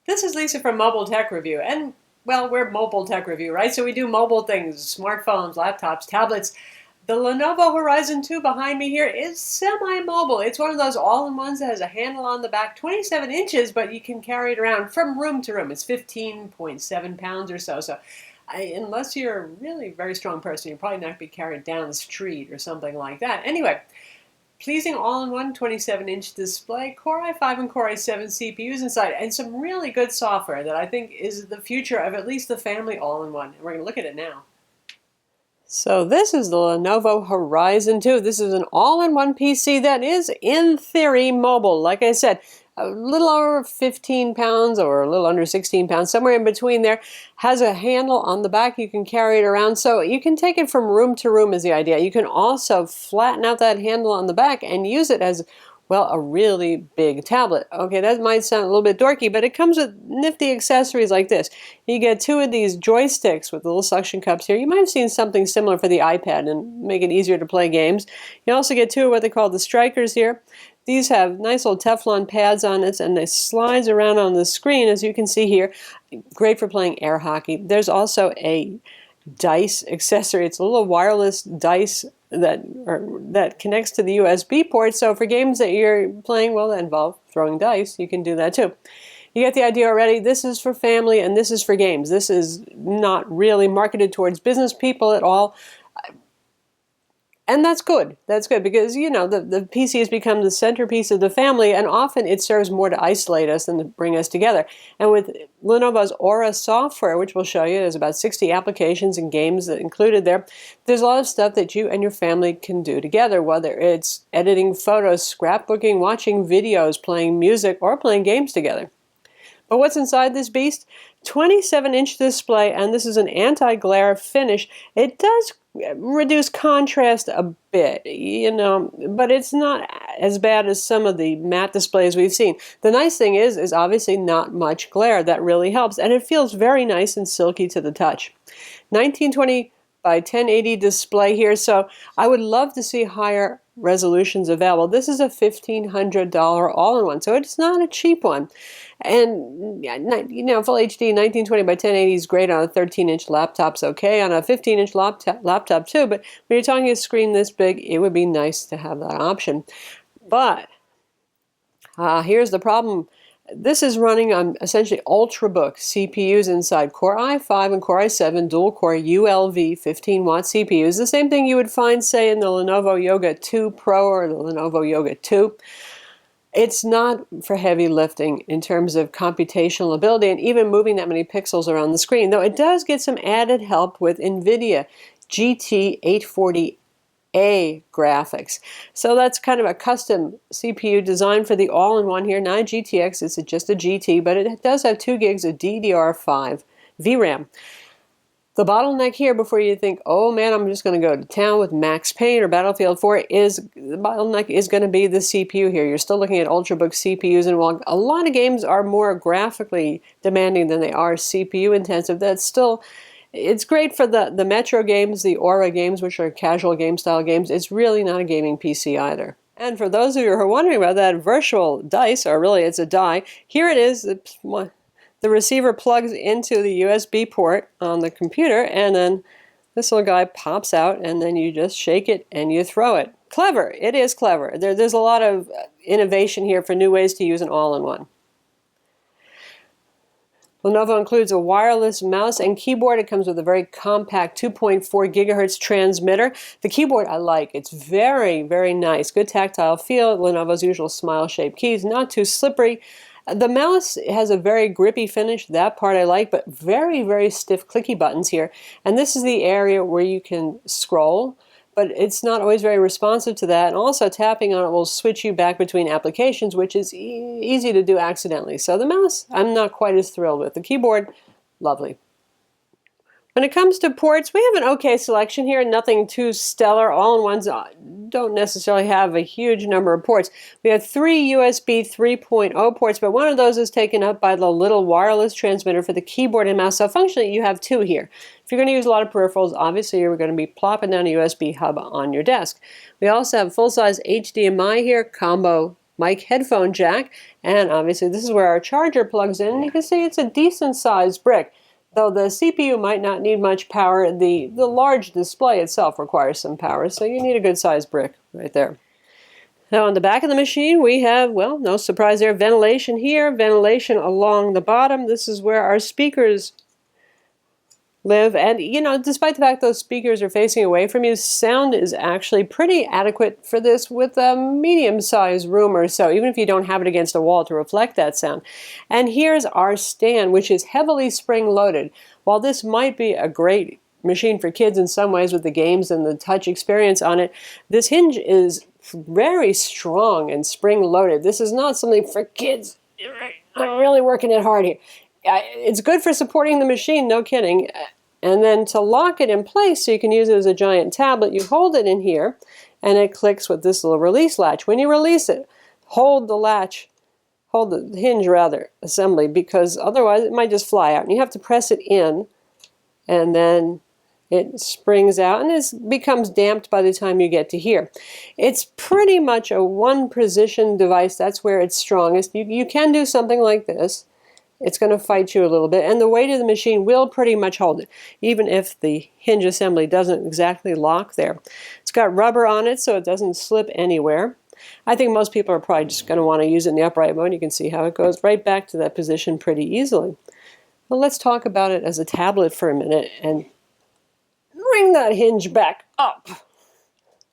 This is Lisa from Mobile Tech Review, and well, we're Mobile Tech Review, right? So we do mobile things, smartphones, laptops, tablets. The Lenovo Horizon 2 behind me here is semi-mobile. It's one of those all-in-ones that has a handle on the back, 27 inches, but you can carry it around from room to room. It's 15.7 pounds or so. Unless you're a really very strong person, you're probably not going to be carried down the street or something like that. Anyway, pleasing all-in-one 27-inch display, Core i5 and Core i7 CPUs inside, and some really good software that I think is the future of at least the family all-in-one. And we're going to look at it now. So this is the Lenovo Horizon 2. This is an all-in-one PC that is, in theory, mobile. Like I said, a little over 15 pounds or a little under 16 pounds, somewhere in between there. Has a handle on the back. You can carry it around. So you can take it from room to room is the idea. You can also flatten out that handle on the back and use it as, well, a really big tablet. Okay, that might sound a little bit dorky, but it comes with nifty accessories like this. You get two of these joysticks with little suction cups here. You might have seen something similar for the iPad and make it easier to play games. You also get two of what they call the strikers here. These have nice little Teflon pads on it, and they slides around on the screen, as you can see here. Great for playing air hockey. There's also a dice accessory. It's a little wireless dice that connects to the USB port. So for games that you're playing, well, that involve throwing dice, you can do that too. You get the idea already. This is for family and this is for games. This is not really marketed towards business people at all. And that's good. That's good because, you know, the PC has become the centerpiece of the family, and often it serves more to isolate us than to bring us together. And with Lenovo's Aura software, which we'll show you, there's about 60 applications and games that included there. There's a lot of stuff that you and your family can do together, whether it's editing photos, scrapbooking, watching videos, playing music, or playing games together. But what's inside this beast? 27-inch display, and this is an anti-glare finish. It does reduce contrast a bit, you know, but it's not as bad as some of the matte displays we've seen. The nice thing is obviously not much glare. That really helps, and it feels very nice and silky to the touch. 1920 by 1080 display here, so I would love to see higher resolutions available. This is a $1,500 all-in-one, so it's not a cheap one. And, you know, Full HD 1920 by 1080 is great on a 13-inch laptop's okay, on a 15-inch laptop too, but when you're talking a screen this big, it would be nice to have that option. But here's the problem. This is running on essentially ultrabook CPUs inside, Core i5 and Core i7 dual-core ULV 15-watt CPUs, the same thing you would find, say, in the Lenovo Yoga 2 Pro or the Lenovo Yoga 2. It's not for heavy lifting in terms of computational ability and even moving that many pixels around the screen, though it does get some added help with NVIDIA GT 840A graphics. So that's kind of a custom CPU designed for the all-in-one here, not a GTX, it's just a GT, but it does have 2 gigs of DDR5 VRAM. The bottleneck here, before you think, oh man, I'm just going to go to town with Max Payne or Battlefield 4, the bottleneck is going to be the CPU here. You're still looking at ultrabook CPUs, and while a lot of games are more graphically demanding than they are CPU intensive, that's still, it's great for the Metro games, the Aura games, which are casual game style games. It's really not a gaming PC either. And for those of you who are wondering about that virtual dice, or really it's a die, here it is. The receiver plugs into the USB port on the computer, and then this little guy pops out, and then you just shake it and you throw it. Clever. It is clever. There's a lot of innovation here for new ways to use an all-in-one. Lenovo includes a wireless mouse and keyboard. It comes with a very compact 2.4 gigahertz transmitter. The keyboard I like. It's very, very nice. Good tactile feel. Lenovo's usual smile-shaped keys. Not too slippery. The mouse has a very grippy finish. That part I like, but very, very stiff clicky buttons here. And this is the area where you can scroll, but it's not always very responsive to that. And also tapping on it will switch you back between applications, which is easy to do accidentally. So the mouse, I'm not quite as thrilled with. The keyboard, lovely. When it comes to ports, we have an okay selection here, nothing too stellar. All-in-ones don't necessarily have a huge number of ports. We have 3 USB 3.0 ports, but one of those is taken up by the little wireless transmitter for the keyboard and mouse. So functionally, you have 2 here. If you're going to use a lot of peripherals, obviously you're going to be plopping down a USB hub on your desk. We also have full-size HDMI here, combo mic headphone jack, and obviously this is where our charger plugs in, and you can see it's a decent sized brick. Though the CPU might not need much power, the large display itself requires some power, so you need a good sized brick right there. Now on the back of the machine we have, well, no surprise there, ventilation here, ventilation along the bottom. This is where our speakers live, and you know, despite the fact those speakers are facing away from you, sound is actually pretty adequate for this with a medium-sized room or so, even if you don't have it against a wall to reflect that sound. And here's our stand, which is heavily spring-loaded. While this might be a great machine for kids in some ways with the games and the touch experience on it, this hinge is very strong and spring-loaded. This is not something for kids. I'm really working it hard here. It's good for supporting the machine, no kidding. And then to lock it in place so you can use it as a giant tablet, you hold it in here and it clicks with this little release latch. When you release it, hold the hinge rather, assembly, because otherwise it might just fly out. And you have to press it in and then it springs out and it becomes damped by the time you get to here. It's pretty much a one-position device. That's where it's strongest. You can do something like this. It's going to fight you a little bit, and the weight of the machine will pretty much hold it, even if the hinge assembly doesn't exactly lock there. It's got rubber on it so it doesn't slip anywhere. I think most people are probably just going to want to use it in the upright mode. You can see how it goes right back to that position pretty easily. Well, let's talk about it as a tablet for a minute and bring that hinge back up.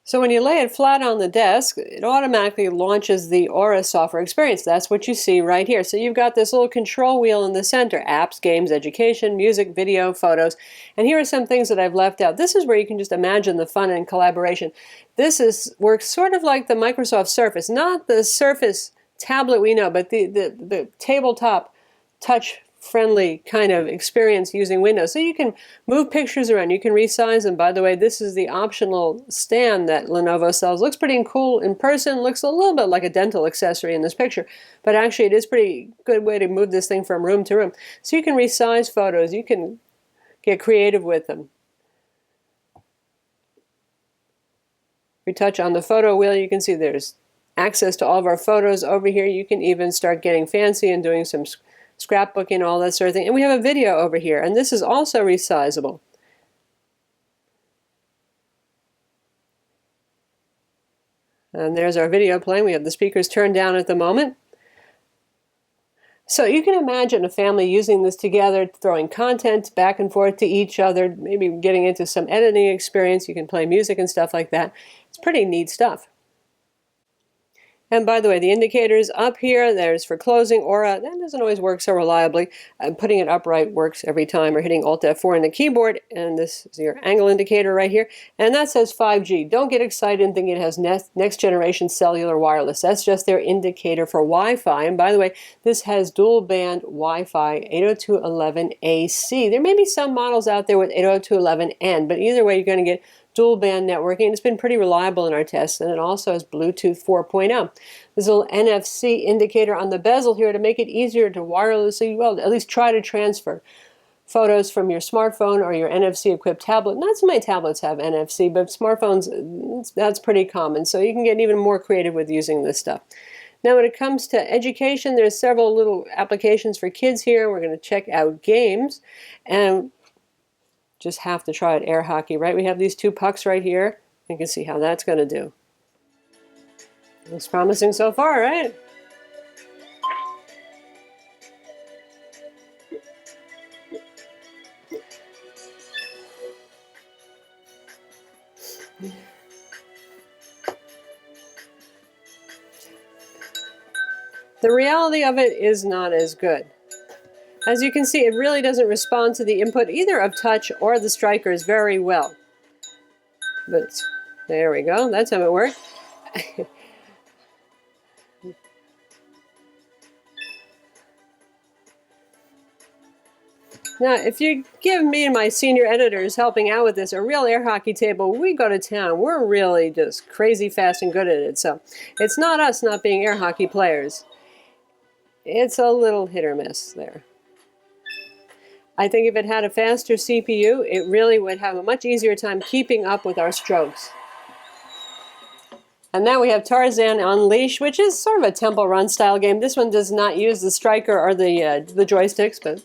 So when you lay it flat on the desk, it automatically launches the Aura software experience. That's what you see right here. So you've got this little control wheel in the center: apps, games, education, music, video, photos. And here are some things that I've left out. This is where you can just imagine the fun and collaboration. This works sort of like the Microsoft Surface, not the Surface tablet we know, but the tabletop touch friendly kind of experience using Windows. So you can move pictures around, you can resize them. By the way, this is the optional stand that Lenovo sells. Looks pretty cool in person, looks a little bit like a dental accessory in this picture, but actually it is a pretty good way to move this thing from room to room. So you can resize photos, you can get creative with them. If we touch on the photo wheel, you can see there's access to all of our photos over here. You can even start getting fancy and doing some scrapbooking, all that sort of thing. And we have a video over here, and this is also resizable. And there's our video playing. We have the speakers turned down at the moment. So you can imagine a family using this together, throwing content back and forth to each other, maybe getting into some editing experience. You can play music and stuff like that. It's pretty neat stuff. And by the way, the indicators up here, there's for closing Aura. That doesn't always work so reliably. Putting it upright works every time, or hitting Alt F4 on the keyboard. And this is your angle indicator right here. And that says 5G. Don't get excited and think it has next generation cellular wireless. That's just their indicator for Wi-Fi. And by the way, this has dual band Wi-Fi 802.11ac. There may be some models out there with 802.11n, but either way, you're going to get dual band networking. It's been pretty reliable in our tests, and it also has Bluetooth 4.0. There's a little NFC indicator on the bezel here to make it easier to wirelessly, well, at least try to transfer photos from your smartphone or your NFC-equipped tablet. Not so many tablets have NFC, but smartphones, that's pretty common, so you can get even more creative with using this stuff. Now when it comes to education, there's several little applications for kids here. We're going to check out games, and just have to try it air hockey, right? We have these two pucks right here. You can see how that's going to do. Looks promising so far, right? The reality of it is not as good. As you can see, it really doesn't respond to the input either of touch or the strikers very well. But there we go, that's how it worked. Now, if you give me and my senior editors helping out with this a real air hockey table, we go to town. We're really just crazy fast and good at it. So it's not us not being air hockey players. It's a little hit or miss there. I think if it had a faster CPU, it really would have a much easier time keeping up with our strokes. And now we have Tarzan Unleashed, which is sort of a temple run style game. This one does not use the striker or the joysticks, but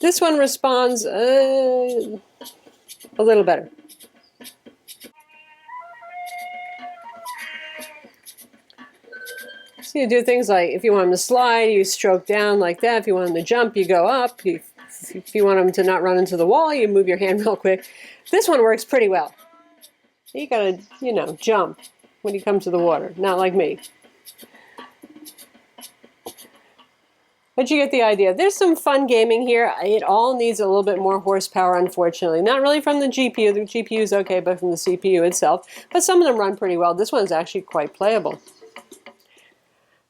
this one responds a little better. So you do things like, if you want them to slide, you stroke down like that. If you want them to jump, you go up. If you want them to not run into the wall, you move your hand real quick. This one works pretty well. You gotta, you know, jump when you come to the water, not like me. But you get the idea. There's some fun gaming here. It all needs a little bit more horsepower, unfortunately. Not really from the GPU. The GPU is okay, but from the CPU itself. But some of them run pretty well. This one's actually quite playable.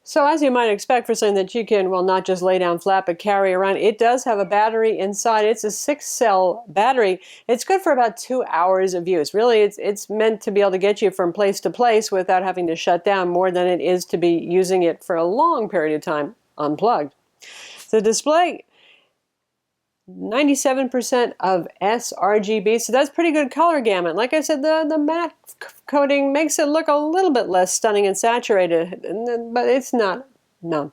So as you might expect for something that you can, well, not just lay down flat, but carry around, it does have a battery inside. It's a 6-cell battery. It's good for about 2 hours of use. Really, it's meant to be able to get you from place to place without having to shut down more than it is to be using it for a long period of time unplugged. The display, 97% of sRGB, so that's pretty good color gamut. Like I said, the matte coating makes it look a little bit less stunning and saturated, but it's not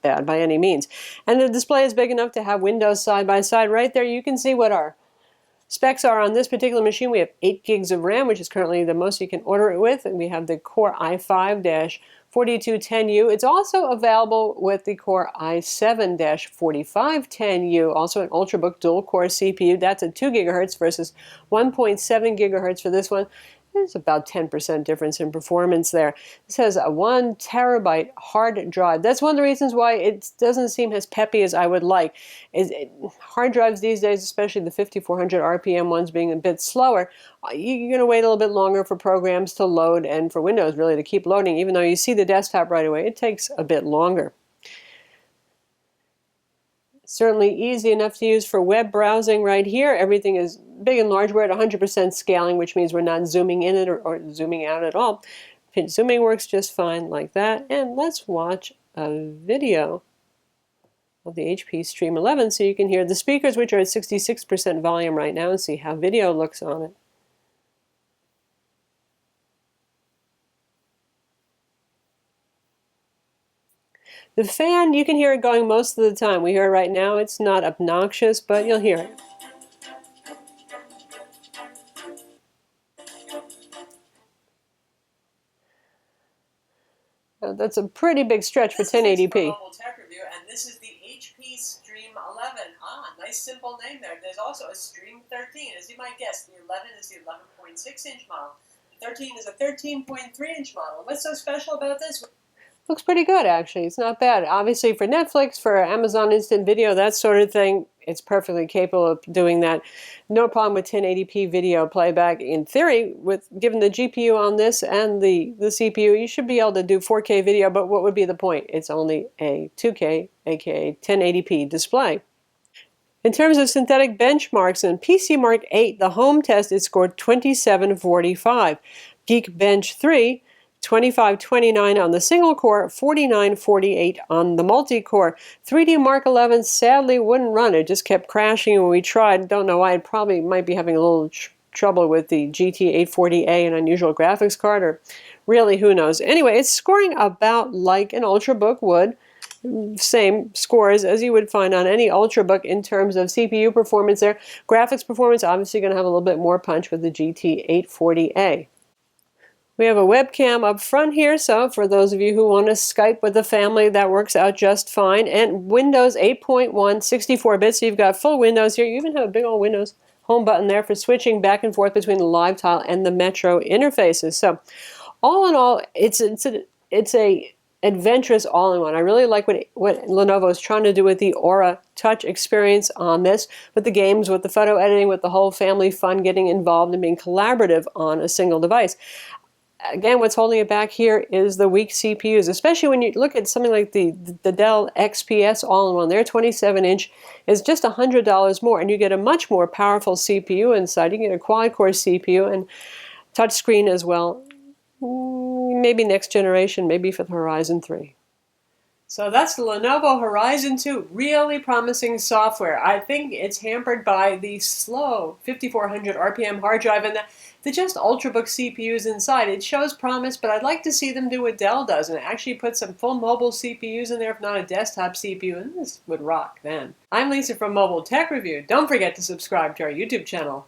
bad by any means. And the display is big enough to have windows side by side. Right there you can see what our specs are on this particular machine. We have 8 gigs of RAM, which is currently the most you can order it with, and we have the Core i5-4210U. It's also available with the Core i7-4510U, also an Ultrabook dual-core CPU. That's at 2 gigahertz versus 1.7 gigahertz for this one. There's about 10% difference in performance there. This has a 1 terabyte hard drive. That's one of the reasons why it doesn't seem as peppy as I would like. Hard drives these days, especially the 5400 RPM ones being a bit slower, you're going to wait a little bit longer for programs to load and for Windows really to keep loading. Even though you see the desktop right away, it takes a bit longer. Certainly easy enough to use for web browsing right here. Everything is big and large. We're at 100% scaling, which means we're not zooming in it or zooming out at all. Pinch zooming works just fine like that. And let's watch a video of the HP Stream 11 so you can hear the speakers, which are at 66% volume right now, and see how video looks on it. The fan, you can hear it going most of the time. We hear it right now. It's not obnoxious, but you'll hear it. That's a pretty big stretch for 1080p. Tech review, and this is the HP Stream 11. Nice simple name there. There's also a Stream 13. As you might guess, the 11 is the 11.6-inch model. The 13 is a 13.3-inch model. What's so special about this? Looks pretty good, actually. It's not bad. Obviously, for Netflix, for Amazon Instant Video, that sort of thing, it's perfectly capable of doing that. No problem with 1080p video playback. In theory, given the GPU on this and the CPU, you should be able to do 4K video, but what would be the point? It's only a 2K, aka 1080p display. In terms of synthetic benchmarks, in PC Mark 8, the home test, it scored 2745. Geekbench 3, 2529 on the single core, 4948 on the multi-core. 3D Mark 11 sadly wouldn't run. It just kept crashing when we tried. Don't know why. It probably might be having a little trouble with the GT840A, an unusual graphics card, or really, who knows. Anyway, it's scoring about like an Ultrabook would. Same scores as you would find on any Ultrabook in terms of CPU performance there. Graphics performance, obviously going to have a little bit more punch with the GT840A. We have a webcam up front here, so for those of you who want to Skype with the family, that works out just fine. And Windows 8.1, 64-bit, so you've got full Windows here. You even have a big old Windows home button there for switching back and forth between the live tile and the Metro interfaces. So all in all, it's a adventurous all-in-one. I really like what Lenovo is trying to do with the Aura touch experience on this, with the games, with the photo editing, with the whole family fun getting involved and being collaborative on a single device. Again, what's holding it back here is the weak CPUs, especially when you look at something like the Dell XPS all-in-one. Their 27-inch is just $100 more, and you get a much more powerful CPU inside. You get a quad-core CPU and touchscreen as well. Maybe next generation, maybe for the Horizon 3. So that's the Lenovo Horizon 2. Really promising software. I think it's hampered by the slow 5400 RPM hard drive and the just ultrabook CPUs inside. It shows promise, but I'd like to see them do what Dell does and actually put some full mobile CPUs in there, if not a desktop CPU, and this would rock then. I'm Lisa from Mobile Tech Review. Don't forget to subscribe to our YouTube channel.